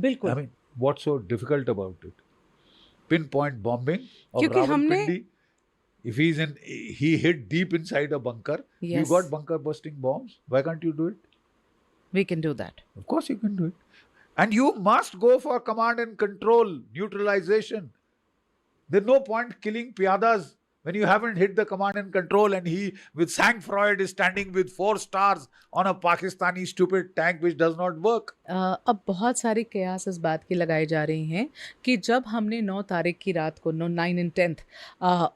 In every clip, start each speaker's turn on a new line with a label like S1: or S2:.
S1: बिल्कुल।
S2: I mean, what's so difficult about it? Pinpoint bombing of
S1: क्योंकि हमने
S2: Rawalpindi. If he hid deep inside a bunker. You
S1: Yes.
S2: got bunker busting bombs. Why can't you do it?
S1: we can do that.
S2: Of course you can do it. And you must go for command and control, neutralization. There's no point killing piadas when you haven't hit the command and control, and he with sang-froid is standing with 4 stars on a Pakistani stupid tank which does not work.
S1: अब बहुत सारी कयास इस बात की लगाई जा रही हैं कि जब हमने 9 तारीख की रात को 9 and 10th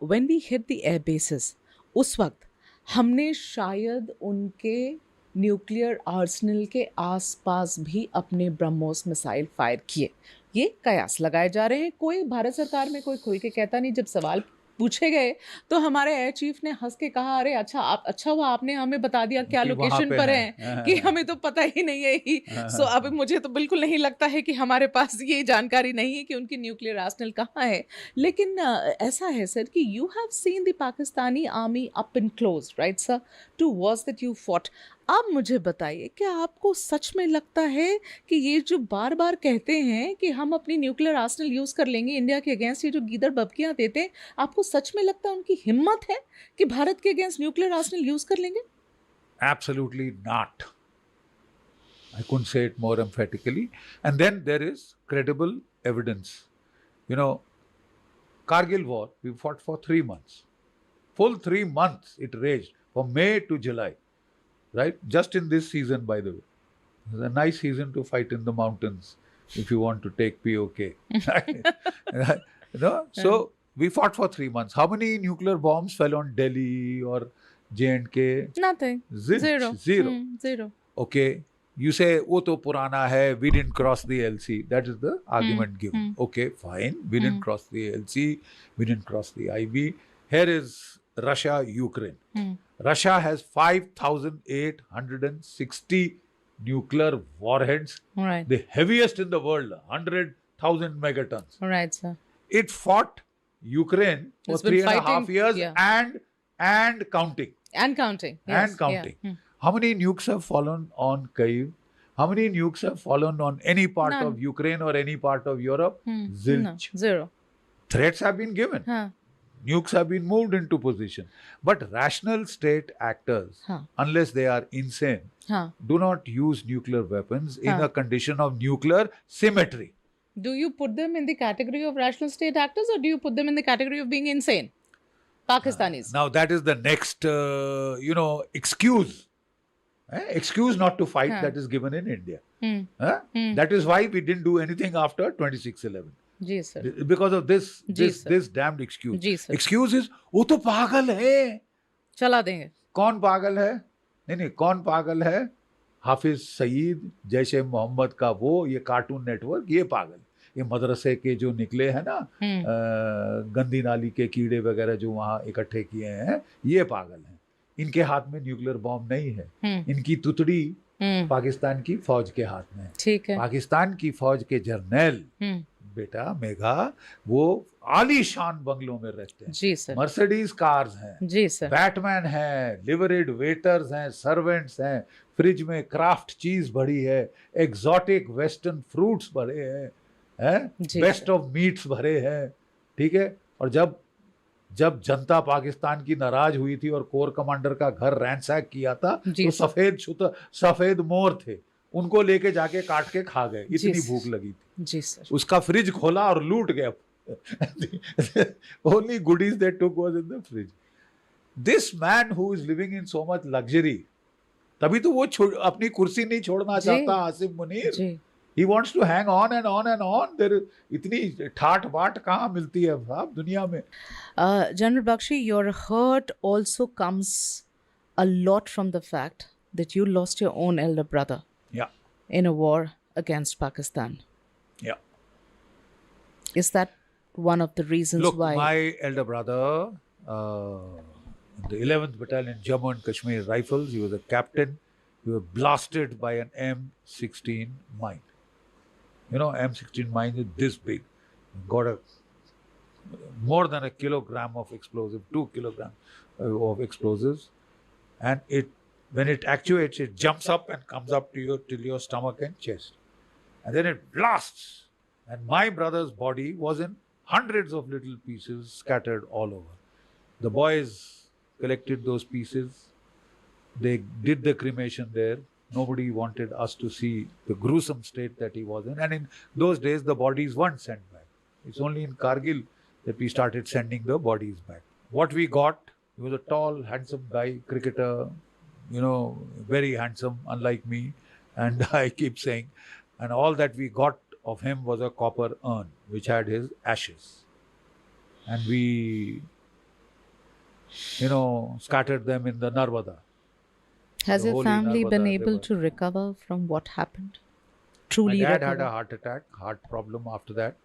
S1: when we hit the air bases, उस वक्त हमने शायद उनके न्यूक्लियर आर्सेनल के आसपास भी अपने ब्रह्मोस मिसाइल फायर किए। ये कयास लगाए जा रहे हैं। कोई भारत सरकार में कोई खुल के कहता नहीं। जब सवाल पूछे गए तो हमारे एयर चीफ ने हंस के कहा, अरे अच्छा हुआ आपने हमें बता दिया क्या लोकेशन पर हैं कि हमें तो पता ही नहीं है ही। सो अब मुझे तो बिल्कुल नहीं लगता है कि हमारे पास ये जानकारी नहीं है कि उनकी न्यूक्लियर आर्सेनल कहाँ है। लेकिन ऐसा है सर कि you have seen the Pakistani army up in close, right sir, two wars that you fought. अब मुझे बताइए, क्या आपको सच में लगता है कि ये जो बार बार कहते हैं कि हम अपनी न्यूक्लियर आर्सेनल यूज़ कर लेंगे इंडिया के अगेंस्ट, ये जो गीदड़ बबकियां देते हैं, आपको सच में लगता है उनकी हिम्मत है कि भारत के अगेंस्ट न्यूक्लियर आर्सेनल यूज़ कर लेंगे?
S2: Absolutely not. I couldn't say it more emphatically. And then there is credible evidence. You know, Kargil war, we fought for 3 months. Full 3 months it raged, from May to July. Right? Just in this season, by the way. It's a nice season to fight in the mountains if you want to take POK. So, we fought for 3 months. How many nuclear bombs fell on Delhi or J&K?
S1: Nothing. Zero.
S2: Okay. You say, wo to purana hai, we didn't cross the LC. That is the argument given. Okay, fine. We didn't cross the LC. We didn't cross the IB. Here is Russia, Ukraine. Russia has 5,860 nuclear warheads.
S1: Right.
S2: The heaviest in the world, 100,000 megatons.
S1: Right, sir.
S2: It fought Ukraine for
S1: It's been
S2: 3.5
S1: fighting,
S2: years
S1: yeah.
S2: and counting.
S1: And counting. Yes.
S2: And counting.
S1: Yeah.
S2: How many nukes have fallen on Kyiv? How many nukes have fallen on any part
S1: None.
S2: of Ukraine or any part of Europe? Zilch.
S1: No, zero.
S2: Threats have been given.
S1: Huh.
S2: Nukes have been moved into position. But rational state actors, unless they are insane, do not use nuclear weapons in a condition of nuclear symmetry.
S1: Do you put them in the category of rational state actors, or do you put them in the category of being insane? Pakistanis.
S2: Now that is the next, excuse. Excuse not to fight that is given in India. That is why we didn't do anything after 26/11.
S1: जी sir.
S2: Because of this damned excuse.
S1: जी sir.
S2: Excuse is, वो तो पागल है.
S1: चला देंगे.
S2: कौन पागल है? नहीं, कौन पागल है? हाफिज सईद, जैश ए मोहम्मद का वो, ये कार्टून नेटवर्क, ये पागल. ये मदरसे के जो निकले हैं ना, गंदी नाली के कीड़े वगैरह जो वहाँ इकट्ठे किए हैं, ये पागल हैं. इनके हाथ में न्यूक्लियर बॉम्ब नहीं है. इनकी तुतड़ी पाकिस्तान की फौज के हाथ में है. ठीक है. पाकिस्तान की फौज के जर्नल बेटा मेघा, वो आलीशान बंगलों में रहते हैं. जी सर. मर्सिडीज कार्स हैं. जी सर. बैटमैन हैं, लिवरेड वेटर्स हैं, सर्वेंट्स हैं, फ्रिज में क्राफ्ट चीज भरी है, एग्जॉटिक वेस्टर्न फ्रूट्स भरे हैं, बेस्ट ऑफ मीट्स भरे हैं. ठीक है. और जब जनता पाकिस्तान की नाराज हुई थी और कोर कमांडर का घर रैंसैक किया था, तो सफेद मोर थे, उनको लेके जाके काट के खा गए. इतनी भूख लगी थी. जी सर. उसका फ्रिज खोला और लूट गया. Only goodies they took was in the fridge. This man who is living in so much luxury, तभी तो वो अपनी कुर्सी नहीं छोड़ना चाहता Asif Munir. He wants to hang on and on and on. There इतनी ठाट बाट कहाँ मिलती है साहब दुनिया में.
S1: General Bakshi, your hurt also comes a lot from the fact that you lost your own elder brother.
S2: Yeah.
S1: In a war against Pakistan.
S2: Yeah.
S1: Is that one of the reasons why?
S2: Look, my elder brother, in the 11th Battalion Jammu and Kashmir Rifles, he was a captain. He was blasted by an M16 mine. You know, M16 mine is this big. Got more than a kilogram of explosive, 2 kilograms of explosives. And when it actuates, it jumps up and comes up to till your stomach and chest. and then it blasts. And my brother's body was in hundreds of little pieces scattered all over. The boys collected those pieces. They did the cremation there. Nobody wanted us to see the gruesome state that he was in. And in those days, the bodies weren't sent back. It's only in Kargil that we started sending the bodies back. What we got, he was a tall, handsome guy, cricketer, very handsome, unlike me. And I keep saying, and all that we got of him was a copper urn, which had his ashes. And we, scattered them in the Narmada.
S1: Has
S2: The
S1: your
S2: holy
S1: family been
S2: Narmada
S1: able
S2: river.
S1: to recover from what happened? Truly
S2: My dad
S1: recover?
S2: had a heart attack, heart problem after that.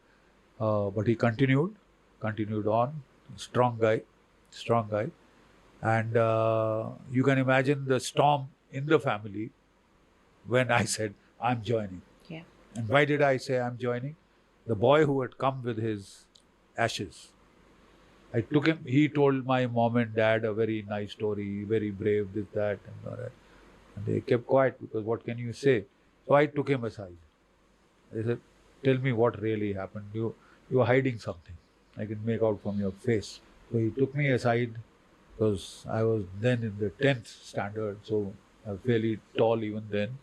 S2: But he continued on. Strong guy. And you can imagine the storm in the family when I said, I'm joining.
S1: Yeah.
S2: And why did I say I'm joining? The boy who had come with his ashes, I took him, he told my mom and dad a very nice story, very brave, this, that, and all that. And they kept quiet because what can you say? So I took him aside. I said, tell me what really happened. You are hiding something. I can make out from your face. So he took me aside because I was then in the 10th standard, so I was fairly tall even then.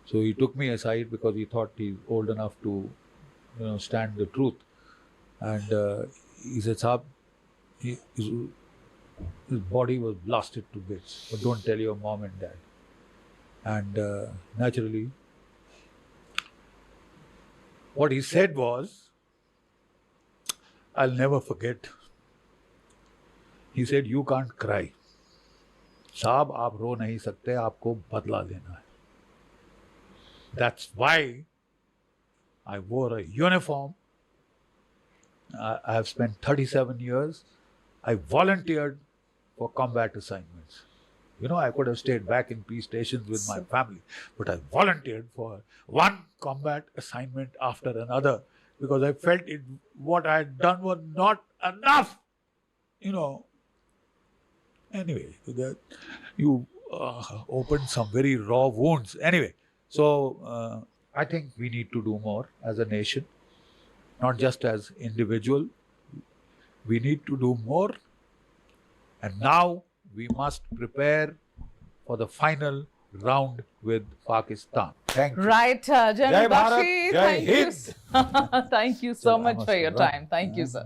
S2: So he took me aside because he thought he's old enough to, stand the truth. And he said, Saab, his body was blasted to bits, but don't tell your mom and dad. And naturally, what he said was, I'll never forget. He said, you can't cry. साहब आप रो नहीं सकते, आपको बदला लेना है. That's why I wore a uniform. I have spent 37 years. I volunteered for combat assignments. I could have stayed back in peace stations with my family, but I volunteered for one combat assignment after another because I felt what I had done was not enough. Anyway, you opened some very raw wounds. Anyway, so I think we need to do more as a nation, not just as individual. We need to do more. And now we must prepare for the final round with Pakistan. Thank you.
S1: Right, General
S2: Jai Bharat,
S1: Bakshi,
S2: Jai
S1: thank you.
S2: Hind.
S1: Thank you so much for your
S2: Right.
S1: time. Thank you, sir.